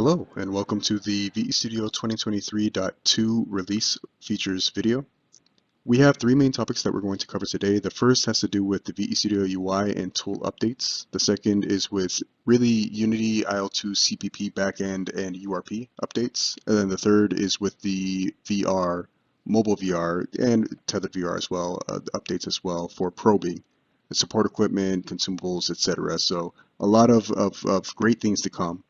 Hello and welcome to the VE Studio 2023.2 release features video. We have three main topics that we're going to cover today. The first has to do with the VE Studio UI and tool updates. The second is with really Unity IL2 CPP backend and URP updates. And then the third is with the VR, mobile VR, and tethered VR as well, updates as well for probing, support equipment, consumables, etc. So a lot of great things to come.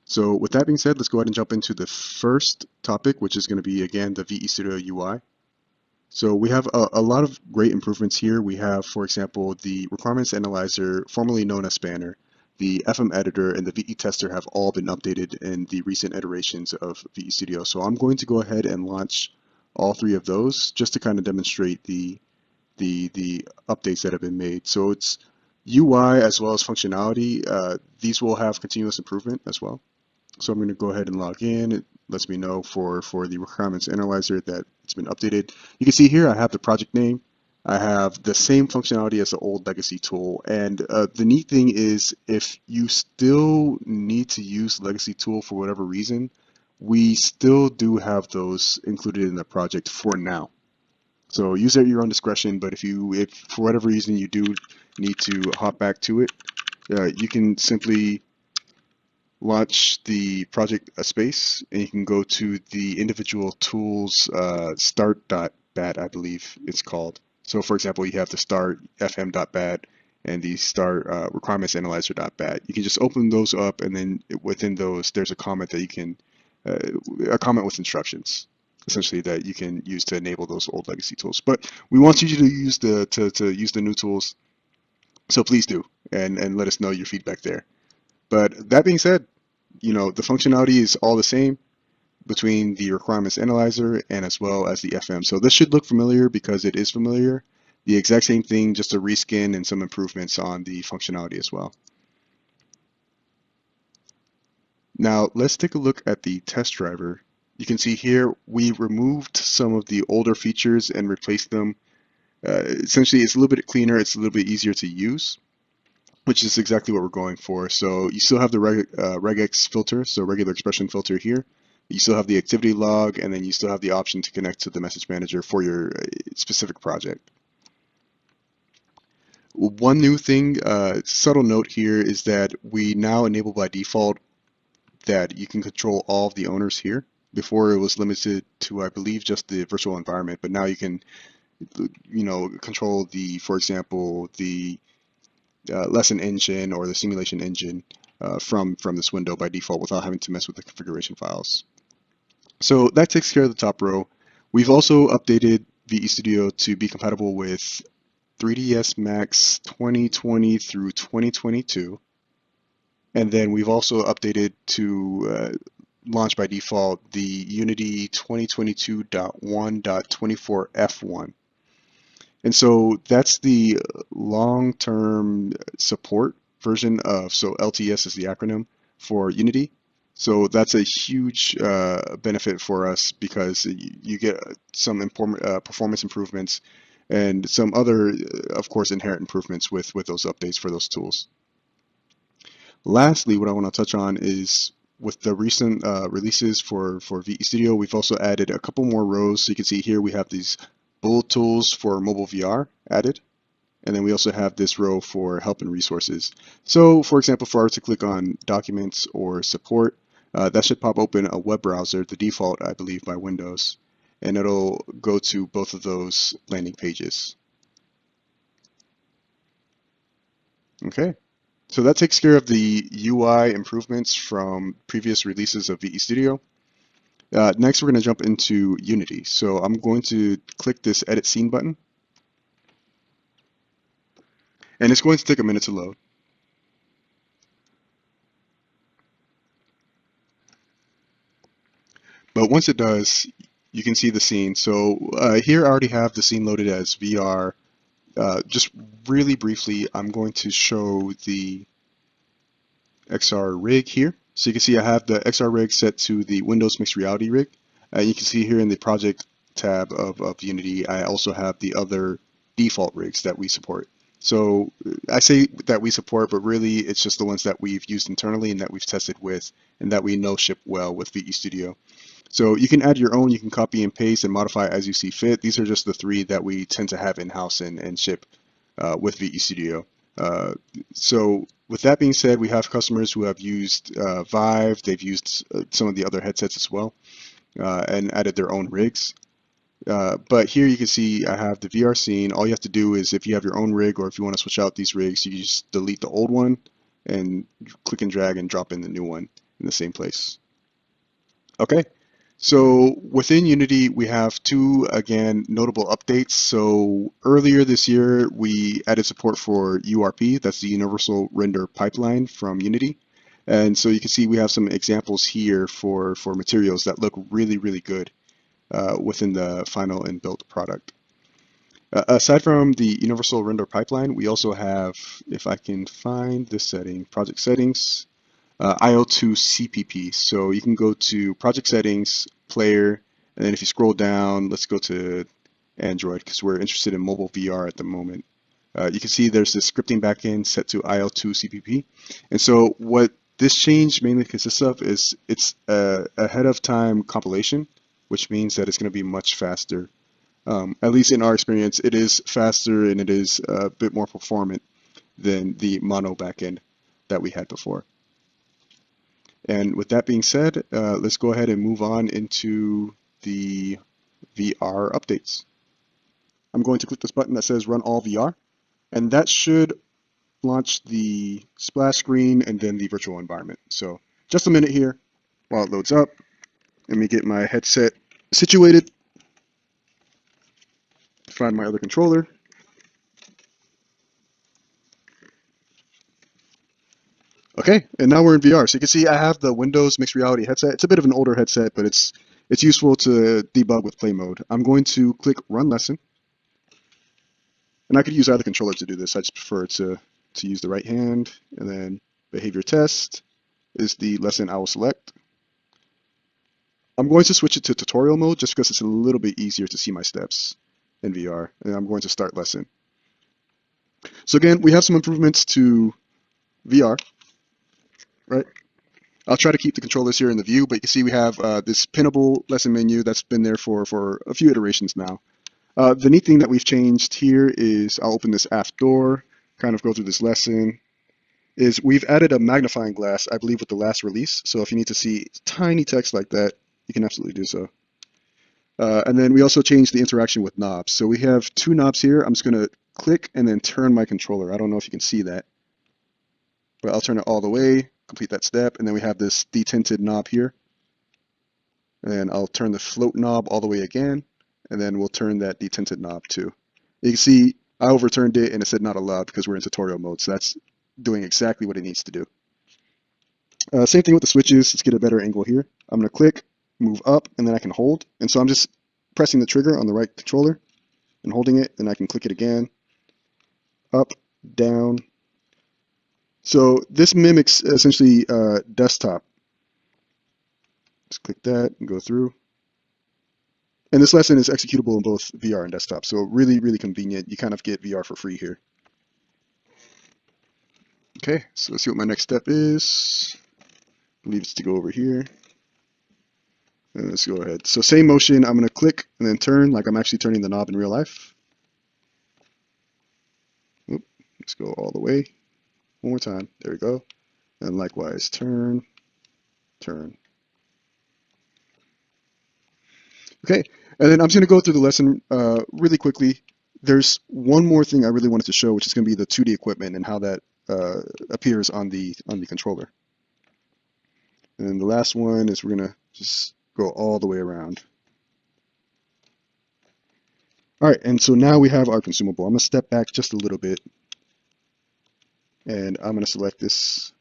So with that being said, let's go ahead and jump into the first topic, which is going to be, again, the VE Studio UI. So we have a lot of great improvements here. We have, for example, the requirements analyzer, formerly known as Spanner, the FM editor, and the VE tester have all been updated in the recent iterations of VE Studio. So I'm going to go ahead and launch all three of those just to kind of demonstrate the updates that have been made. So it's UI as well as functionality. These will have continuous improvement as well. So I'm going to go ahead and log in. It lets me know for the requirements analyzer that it's been updated. You can see here I have the project name. I have the same functionality as the old legacy tool. And the neat thing is, if you still need to use legacy tool for whatever reason, we still do have those included in the project for now. So use it at your own discretion, but if for whatever reason you do need to hop back to it, you can simply launch the project space, and you can go to the individual tools start.bat, I believe it's called. So for example, you have the start fm.bat and the start requirements analyzer.bat. You can just open those up, and then within those there's a comment that you can a comment with instructions essentially that you can use to enable those old legacy tools. But we want you to use to use the new tools, so please do, and let us know your feedback there. But that being said, the functionality is all the same between the requirements analyzer and as well as the FM. So this should look familiar because it is familiar. The exact same thing, just a reskin and some improvements on the functionality as well. Now let's take a look at the test driver. You can see here we removed some of the older features and replaced them. Essentially, it's a little bit cleaner, it's a little bit easier to use, which is exactly what we're going for. So you still have the regex filter, so regular expression filter here. You still have the activity log, and then you still have the option to connect to the message manager for your specific project. One new thing, subtle note here, is that we now enable by default that you can control all of the owners here. Before it was limited to, I believe, just the virtual environment, but now you can, control for example, the lesson engine or the simulation engine from this window by default without having to mess with the configuration files. So that takes care of the top row. We've also updated VE Studio to be compatible with 3ds Max 2020 through 2022. And then we've also updated to launch by default the Unity 2022.1.24F1. And so that's the long-term support version of, so LTS is the acronym for Unity. So that's a huge benefit for us because you get some performance improvements and some other, of course, inherent improvements with those updates for those tools. Lastly, what I want to touch on is with the recent releases for VE Studio, we've also added a couple more rows. So you can see here we have these bullet tools for mobile VR added, and then we also have this row for help and resources. So for example, if I were to click on documents or support, that should pop open a web browser, the default, I believe, by Windows, and it'll go to both of those landing pages. Okay, so that takes care of the UI improvements from previous releases of VE Studio. Next, we're going to jump into Unity. So I'm going to click this Edit Scene button. And it's going to take a minute to load. But once it does, you can see the scene. So here I already have the scene loaded as VR. Just really briefly, I'm going to show the XR rig here. So you can see I have the XR rig set to the Windows Mixed Reality rig. You can see here in the project tab of Unity, I also have the other default rigs that we support. So I say that we support, but really it's just the ones that we've used internally and that we've tested with and that we know ship well with VE Studio. So you can add your own, you can copy and paste and modify as you see fit. These are just the three that we tend to have in-house and ship with VE Studio. So with that being said, we have customers who have used Vive, they've used some of the other headsets as well, and added their own rigs. But here you can see I have the VR scene. All you have to do is if you have your own rig or if you want to switch out these rigs, you just delete the old one and click and drag and drop in the new one in the same place. Okay, so within Unity, we have two, again, notable updates. So earlier this year, we added support for URP, that's the Universal Render Pipeline from Unity. And so you can see we have some examples here for materials that look really, really good within the final and built product. Aside from the Universal Render Pipeline, we also have, if I can find this setting, project settings, IO2 CPP. So you can go to project settings, player, and then if you scroll down, let's go to Android because we're interested in mobile VR at the moment. You can see there's this scripting backend set to IO2 CPP. And so what this change mainly consists of is it's a ahead of time compilation, which means that it's going to be much faster. At least in our experience, it is faster and it is a bit more performant than the mono backend that we had before. And with that being said, let's go ahead and move on into the VR updates. I'm going to click this button that says Run All VR, and that should launch the splash screen and then the virtual environment. So just a minute here while it loads up. Let me get my headset situated, find my other controller. Okay, and now we're in VR. So you can see I have the Windows Mixed Reality headset. It's a bit of an older headset, but it's useful to debug with play mode. I'm going to click Run Lesson. And I could use either controller to do this. I just prefer to use the right hand. And then Behavior Test is the lesson I will select. I'm going to switch it to tutorial mode just because it's a little bit easier to see my steps in VR. And I'm going to start lesson. So again, we have some improvements to VR, right? I'll try to keep the controllers here in the view, but you can see we have this pinnable lesson menu that's been there for a few iterations now. The neat thing that we've changed here is I'll open this aft door, kind of go through this lesson, is we've added a magnifying glass, I believe, with the last release. So if you need to see tiny text like that, you can absolutely do so. And then we also changed the interaction with knobs. So we have two knobs here. I'm just going to click and then turn my controller. I don't know if you can see that, but I'll turn it all the way, complete that step, and then we have this detinted knob here. And I'll turn the float knob all the way again, and then we'll turn that detinted knob too. You can see I overturned it and it said not allowed because we're in tutorial mode, so that's doing exactly what it needs to do. Same thing with the switches. Let's get a better angle here. I'm going to click, move up, and then I can hold. And so I'm just pressing the trigger on the right controller and holding it, and I can click it again, up, down. So this mimics essentially desktop. Just click that and go through. And this lesson is executable in both VR and desktop, so really, really convenient. You kind of get VR for free here. Okay, so let's see what my next step is. I believe it's to go over here. And let's go ahead. So same motion, I'm going to click and then turn like I'm actually turning the knob in real life. Oop, let's go all the way. One more time. There we go. And likewise, turn, turn. Okay, and then I'm just going to go through the lesson really quickly. There's one more thing I really wanted to show, which is going to be the 2D equipment and how that appears on the controller. And then the last one is we're going to just go all the way around. All right, and so now we have our consumable. I'm going to step back just a little bit, and I'm going to select this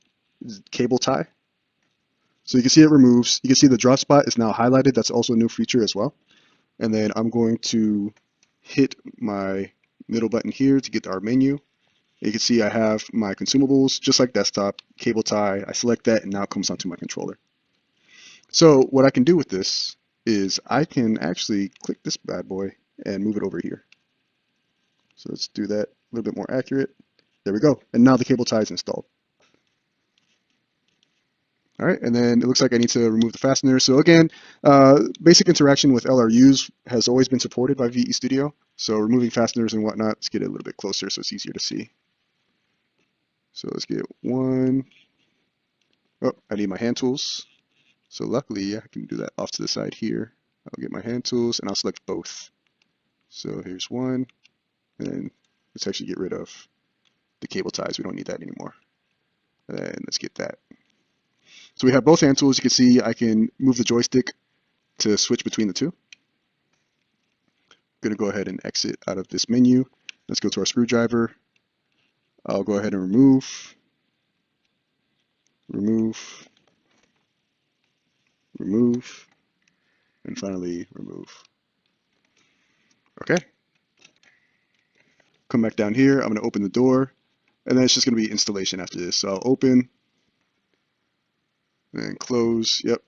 cable tie. So you can see it removes. You can see the drop spot is now highlighted. That's also a new feature as well. And then I'm going to hit my middle button here to get our menu. You can see I have my consumables, just like desktop, cable tie. I select that, and now it comes onto my controller. So what I can do with this is I can actually click this bad boy and move it over here. So let's do that a little bit more accurate. There we go. And now the cable tie is installed. All right, and then it looks like I need to remove the fastener. So again, basic interaction with LRUs has always been supported by VE Studio. So removing fasteners and whatnot, let's get it a little bit closer so it's easier to see. So let's get one. Oh, I need my hand tools. So luckily I can do that off to the side here. I'll get my hand tools and I'll select both. So here's one, and then let's actually get rid of the cable ties. We don't need that anymore. And then let's get that. So we have both hand tools. You can see I can move the joystick to switch between the two. I'm going to go ahead and exit out of this menu. Let's go to our screwdriver. I'll go ahead and remove, and finally remove. Okay. Come back down here. I'm going to open the door, and then it's just going to be installation after this. So I'll open and close. Yep.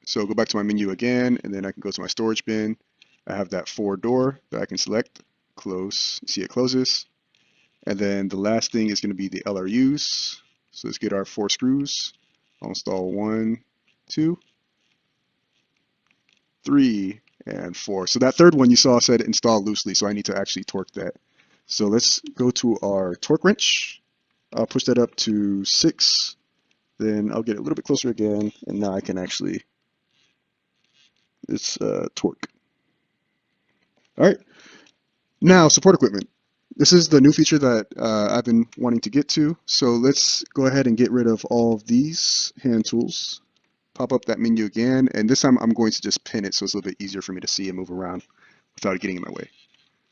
So go back to my menu again, and then I can go to my storage bin. I have that 4 door that I can select, close. See, it closes. And then the last thing is going to be the LRUs. So let's get our 4 screws. I'll install 1, 2, 3, and 4. So that third one you saw said install loosely, so I need to actually torque that. So let's go to our torque wrench. I'll push that up to 6. Then I'll get it a little bit closer again, and now I can actually, it's torque. All right. Now, support equipment. This is the new feature that I've been wanting to get to. So let's go ahead and get rid of all of these hand tools. Pop up that menu again, and this time I'm going to just pin it so it's a little bit easier for me to see and move around without it getting in my way.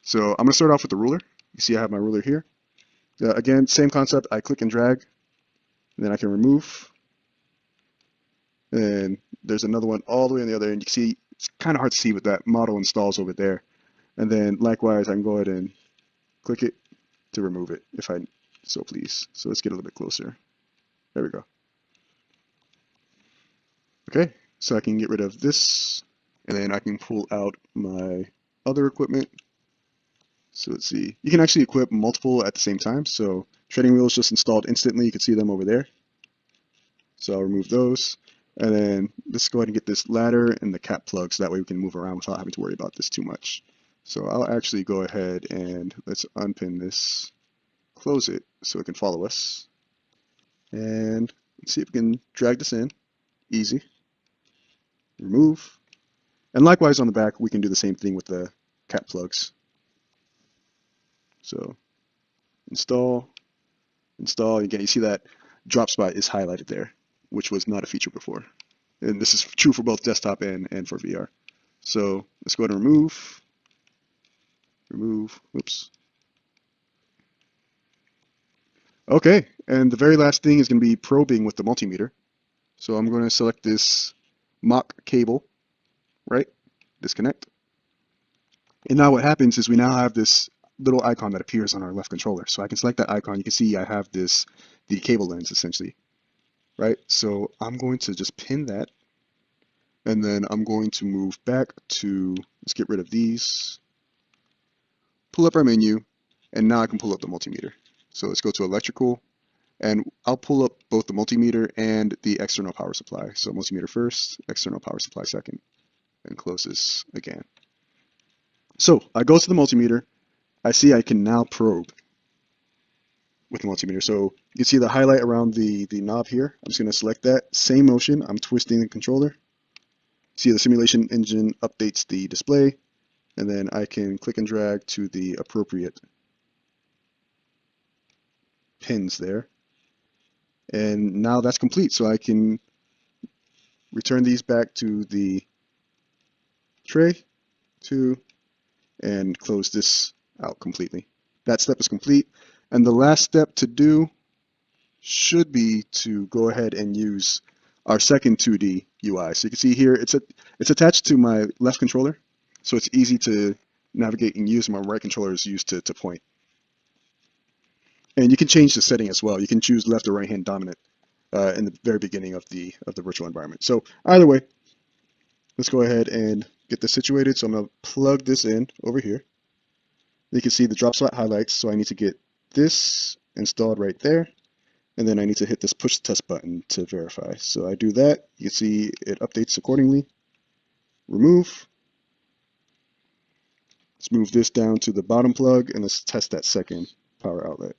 So I'm going to start off with the ruler. You see I have my ruler here. Again, same concept. I click and drag, and then I can remove. And there's another one all the way on the other end. You can see it's kind of hard to see with that model installs over there. And then likewise, I can go ahead and click it to remove it if I so please. So let's get a little bit closer. There we go. Okay, so I can get rid of this, and then I can pull out my other equipment. So let's see. You can actually equip multiple at the same time. So treading wheels just installed instantly. You can see them over there. So I'll remove those. And then let's go ahead and get this ladder and the cap plug so that way we can move around without having to worry about this too much. So I'll actually go ahead and let's unpin this, close it so it can follow us. And let's see if we can drag this in. Easy. Remove. And likewise on the back, we can do the same thing with the cap plugs. So install, install. Again, you see that drop spot is highlighted there, which was not a feature before. And this is true for both desktop and for VR. So let's go ahead and remove. Oops. Okay, and the very last thing is going to be probing with the multimeter. So I'm going to select this mock cable, right? Disconnect. And now what happens is we now have this little icon that appears on our left controller. So I can select that icon. You can see I have the cable lens essentially, right? So I'm going to just pin that, and then I'm going to move back to, let's get rid of these, pull up our menu, and now I can pull up the multimeter. So let's go to electrical, and I'll pull up both the multimeter and the external power supply. So multimeter first, external power supply second, and close this again. So I go to the multimeter. I see I can now probe with the multimeter. So you can see the highlight around the knob here. I'm just going to select that. Same motion. I'm twisting the controller. See the simulation engine updates the display, and then I can click and drag to the appropriate pins there. And now that's complete. So I can return these back to the tray and close this out completely. That step is complete. And the last step to do should be to go ahead and use our second 2D UI. So you can see here it's attached to my left controller, so it's easy to navigate and use. My right controller is used to point. And you can change the setting as well. You can choose left or right hand dominant in the very beginning of the virtual environment. So either way, let's go ahead and get this situated. So I'm going to plug this in over here. You can see the drop slot highlights, so I need to get this installed right there, and then I need to hit this push test button to verify. So I do that. You can see it updates accordingly. Remove. Let's move this down to the bottom plug, and let's test that second power outlet.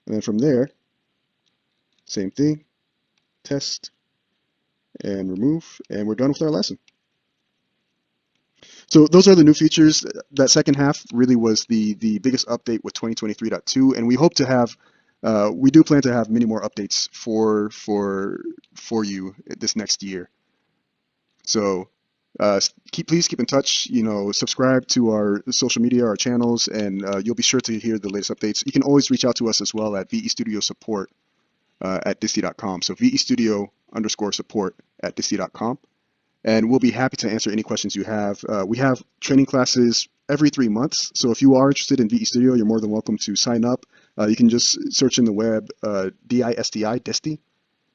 And then from there, same thing, test and remove, and we're done with our lesson. So those are the new features. That second half really was the biggest update with 2023.2, and we hope to have, we do plan to have many more updates for you this next year. So please keep in touch. You know, subscribe to our social media, our channels, and you'll be sure to hear the latest updates. You can always reach out to us as well at VE Studio Support at disty.com. So VE Studio _support at disty.com. And we'll be happy to answer any questions you have. We have training classes every 3 months. So if you are interested in VE Studio, you're more than welcome to sign up. You can just search in the web DISTI,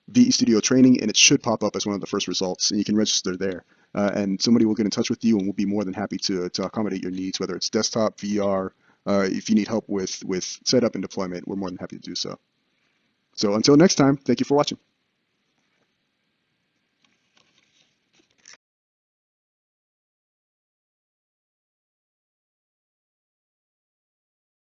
VE Studio Training, and it should pop up as one of the first results. And you can register there. And somebody will get in touch with you, and we'll be more than happy to accommodate your needs, whether it's desktop, VR. If you need help with setup and deployment, we're more than happy to do so. So until next time, thank you for watching.